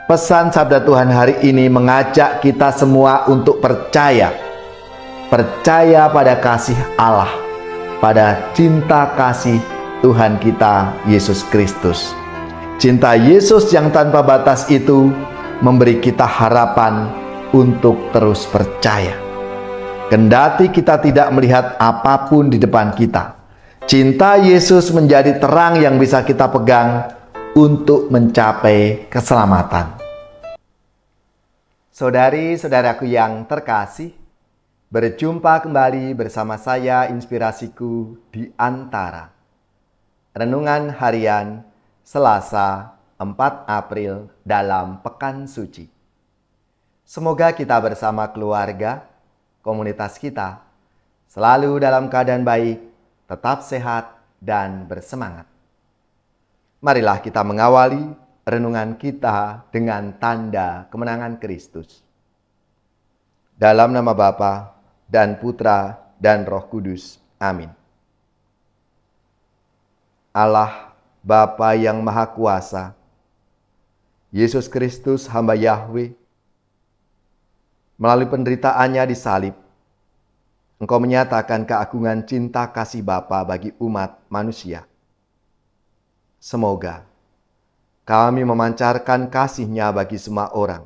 Pesan sabda Tuhan hari ini mengajak kita semua untuk percaya. Percaya pada kasih Allah, pada cinta kasih Tuhan kita Yesus Kristus. Cinta Yesus yang tanpa batas itu memberi kita harapan untuk terus percaya. Kendati kita tidak melihat apapun di depan kita, cinta Yesus menjadi terang yang bisa kita pegang untuk mencapai keselamatan. Saudari-saudaraku yang terkasih, berjumpa kembali bersama saya Inspirasiku di Antara. Renungan harian Selasa 4 April dalam Pekan Suci. Semoga kita bersama keluarga, komunitas kita, selalu dalam keadaan baik, tetap sehat dan bersemangat. Marilah kita mengawali renungan kita dengan tanda kemenangan Kristus. Dalam nama Bapa dan Putra dan Roh Kudus. Amin. Allah Bapa yang Maha Kuasa, Yesus Kristus hamba Yahweh, melalui penderitaannya di salib, Engkau menyatakan keagungan cinta kasih Bapa bagi umat manusia. Semoga kami memancarkan kasih-Nya bagi semua orang,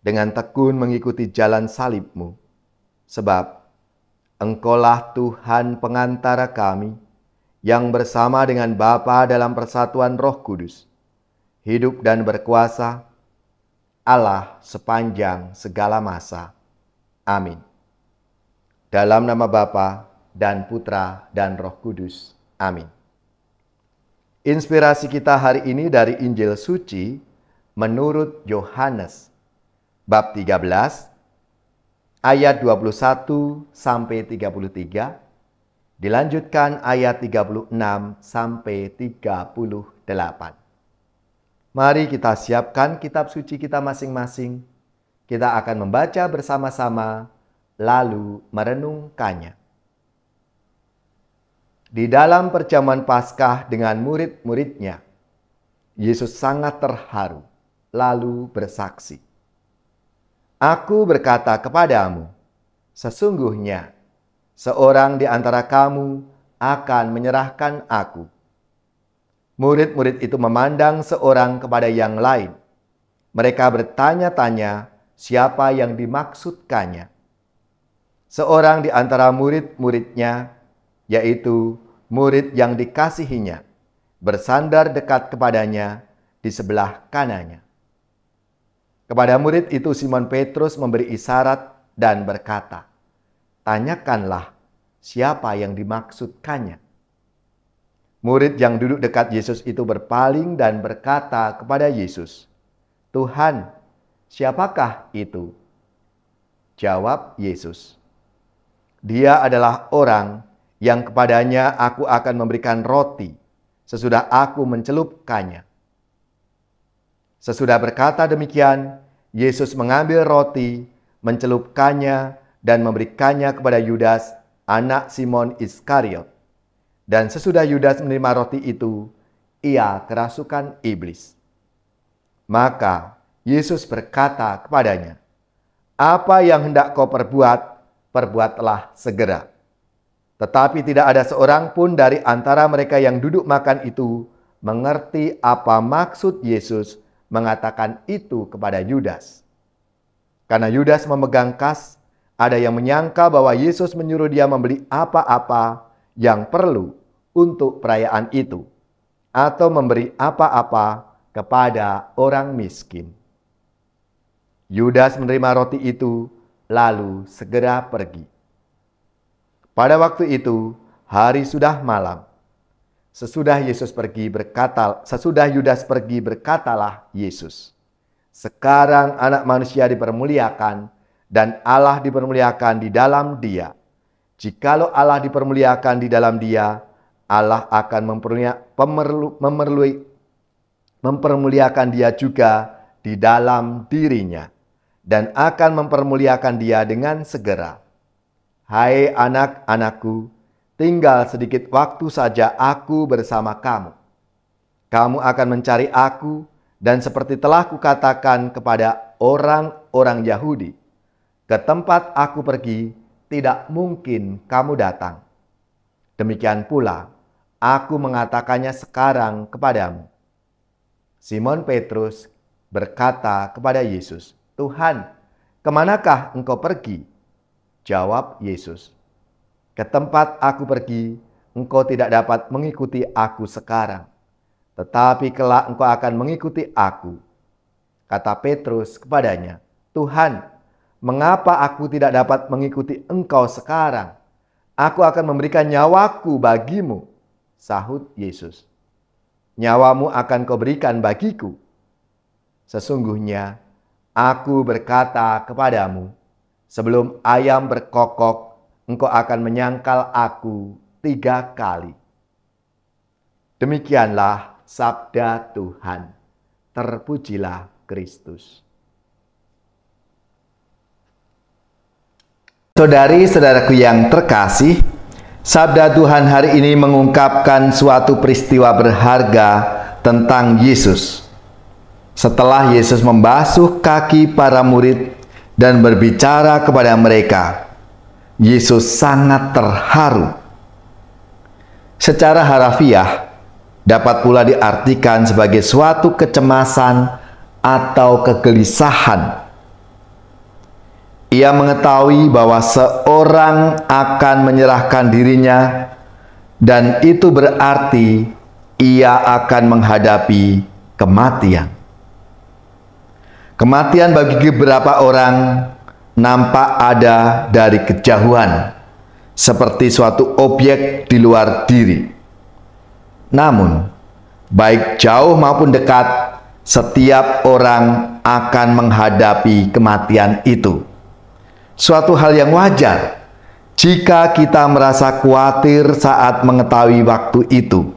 dengan tekun mengikuti jalan salib-Mu, sebab Engkaulah Tuhan pengantara kami, yang bersama dengan Bapa dalam persatuan Roh Kudus, hidup dan berkuasa, Allah sepanjang segala masa. Amin. Dalam nama Bapa dan Putra dan Roh Kudus. Amin. Inspirasi kita hari ini dari Injil Suci menurut Yohanes, bab 13, ayat 21 sampai 33, dilanjutkan ayat 36 sampai 38. Mari kita siapkan kitab suci kita masing-masing. Kita akan membaca bersama-sama, lalu merenungkannya. Di dalam perjamuan Paskah dengan murid-muridnya, Yesus sangat terharu, lalu bersaksi, "Aku berkata kepadamu, sesungguhnya seorang di antara kamu akan menyerahkan aku." Murid-murid itu memandang seorang kepada yang lain. Mereka bertanya-tanya siapa yang dimaksudkannya. Seorang di antara murid-muridnya, yaitu murid yang dikasihinya, bersandar dekat kepadanya di sebelah kanannya. Kepada murid itu Simon Petrus memberi isyarat dan berkata, "Tanyakanlah siapa yang dimaksudkannya." Murid yang duduk dekat Yesus itu berpaling dan berkata kepada Yesus, "Tuhan, siapakah itu?" Jawab Yesus, "Dia adalah orang yang kepadanya aku akan memberikan roti sesudah aku mencelupkannya." Sesudah berkata demikian, Yesus mengambil roti, mencelupkannya, dan memberikannya kepada Yudas, anak Simon Iskariot. Dan sesudah Yudas menerima roti itu, ia kerasukan iblis. Maka Yesus berkata kepadanya, "Apa yang hendak kau perbuat, perbuatlah segera." Tetapi tidak ada seorang pun dari antara mereka yang duduk makan itu mengerti apa maksud Yesus mengatakan itu kepada Yudas. Karena Yudas memegang kas, ada yang menyangka bahwa Yesus menyuruh dia membeli apa-apa yang perlu untuk perayaan itu, atau memberi apa-apa kepada orang miskin. Yudas menerima roti itu, lalu segera pergi. Pada waktu itu, hari sudah malam. Sesudah Yudas pergi, berkatalah Yesus, "Sekarang Anak Manusia dipermuliakan, dan Allah dipermuliakan di dalam Dia. Jikalau Allah dipermuliakan di dalam Dia, Allah akan mempermuliakan Dia juga di dalam dirinya, dan akan mempermuliakan Dia dengan segera. Hai anak-anakku, tinggal sedikit waktu saja aku bersama kamu. Kamu akan mencari aku, Dan seperti telah kukatakan kepada orang-orang Yahudi, ke tempat aku pergi tidak mungkin kamu datang. Demikian pula aku mengatakannya sekarang kepadamu. Simon Petrus berkata kepada Yesus, Tuhan, kemanakah engkau pergi? Jawab Yesus, ke tempat aku pergi, engkau tidak dapat mengikuti aku sekarang, tetapi kelak engkau akan mengikuti aku. Kata Petrus kepadanya, Tuhan, mengapa aku tidak dapat mengikuti engkau sekarang? Aku akan memberikan nyawaku bagimu. Sahut Yesus, nyawamu akan kau berikan bagiku. Sesungguhnya aku berkata kepadamu, sebelum ayam berkokok, engkau akan menyangkal aku 3 kali. Demikianlah sabda Tuhan. Terpujilah Kristus. Saudari-saudaraku yang terkasih, sabda Tuhan hari ini mengungkapkan suatu peristiwa berharga tentang Yesus. Setelah Yesus membasuh kaki para murid dan berbicara kepada mereka, Yesus sangat terharu. Secara harafiah, dapat pula diartikan sebagai suatu kecemasan atau kegelisahan. Ia mengetahui bahwa seorang akan menyerahkan dirinya, dan itu berarti ia akan menghadapi kematian. Kematian bagi beberapa orang nampak ada dari kejauhan, seperti suatu objek di luar diri. Namun, baik jauh maupun dekat, setiap orang akan menghadapi kematian itu. Suatu hal yang wajar jika kita merasa khawatir saat mengetahui waktu itu.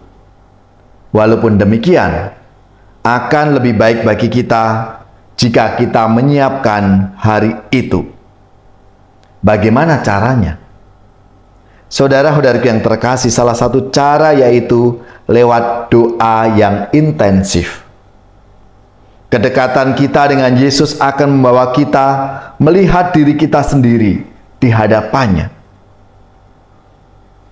Walaupun demikian, akan lebih baik bagi kita jika kita menyiapkan hari itu. Bagaimana caranya? Saudara-saudaraku yang terkasih, salah satu cara yaitu lewat doa yang intensif. Kedekatan kita dengan Yesus akan membawa kita melihat diri kita sendiri di hadapannya.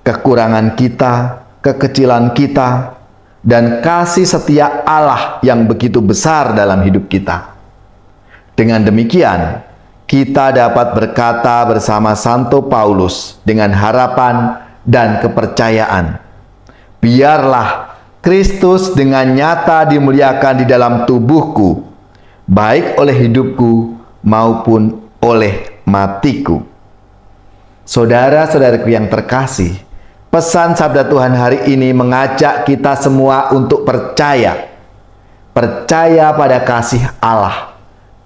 Kekurangan kita, kekecilan kita, dan kasih setia Allah yang begitu besar dalam hidup kita. Dengan demikian, kita dapat berkata bersama Santo Paulus dengan harapan dan kepercayaan, biarlah Kristus dengan nyata dimuliakan di dalam tubuhku, baik oleh hidupku maupun oleh matiku. Saudara-saudaraku yang terkasih, pesan sabda Tuhan hari ini mengajak kita semua untuk percaya. Percaya pada kasih Allah,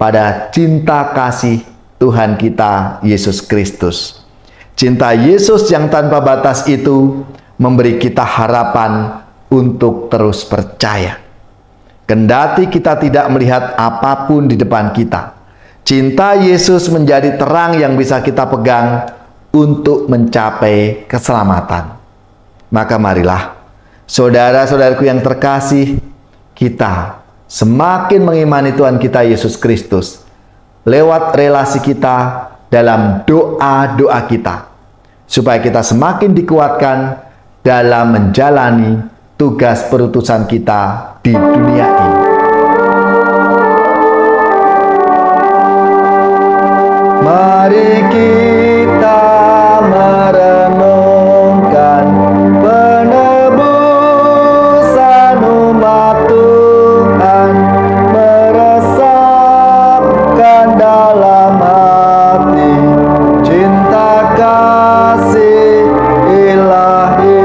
pada cinta kasih Tuhan kita Yesus Kristus. Cinta Yesus yang tanpa batas itu memberi kita harapan untuk terus percaya. Kendati kita tidak melihat apapun di depan kita, cinta Yesus menjadi terang yang bisa kita pegang untuk mencapai keselamatan. Maka marilah, saudara-saudaraku yang terkasih, kita semakin mengimani Tuhan kita Yesus Kristus lewat relasi kita dalam doa-doa kita, supaya kita semakin dikuatkan dalam menjalani tugas perutusan kita di dunia ini. Mari kita merenungkan penebusan umat Tuhan, meresapkan dalam hati cinta kasih ilahi.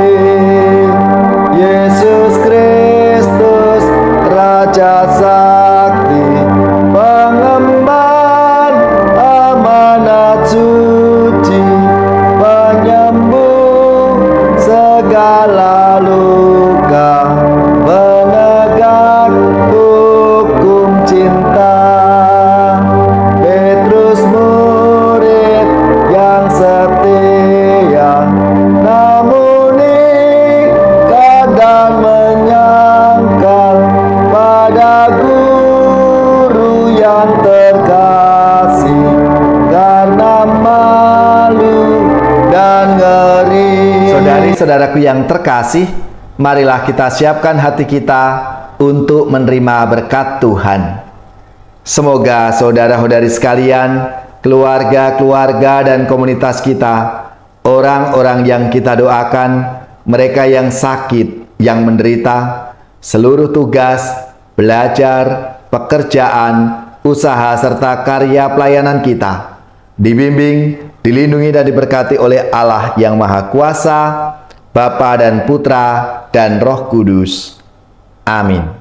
Yesus Kristus, Raja Sakti, pengemban amanat suci. malu dan ngeri. Saudari-saudaraku yang terkasih, marilah kita siapkan hati kita untuk menerima berkat Tuhan. Semoga saudara-saudari sekalian, keluarga-keluarga dan komunitas kita, orang-orang yang kita doakan, mereka yang sakit, yang menderita, seluruh tugas, belajar, pekerjaan, usaha, serta karya pelayanan kita, dibimbing, dilindungi dan diberkati oleh Allah yang Maha Kuasa, Bapa dan Putra dan Roh Kudus. Amin.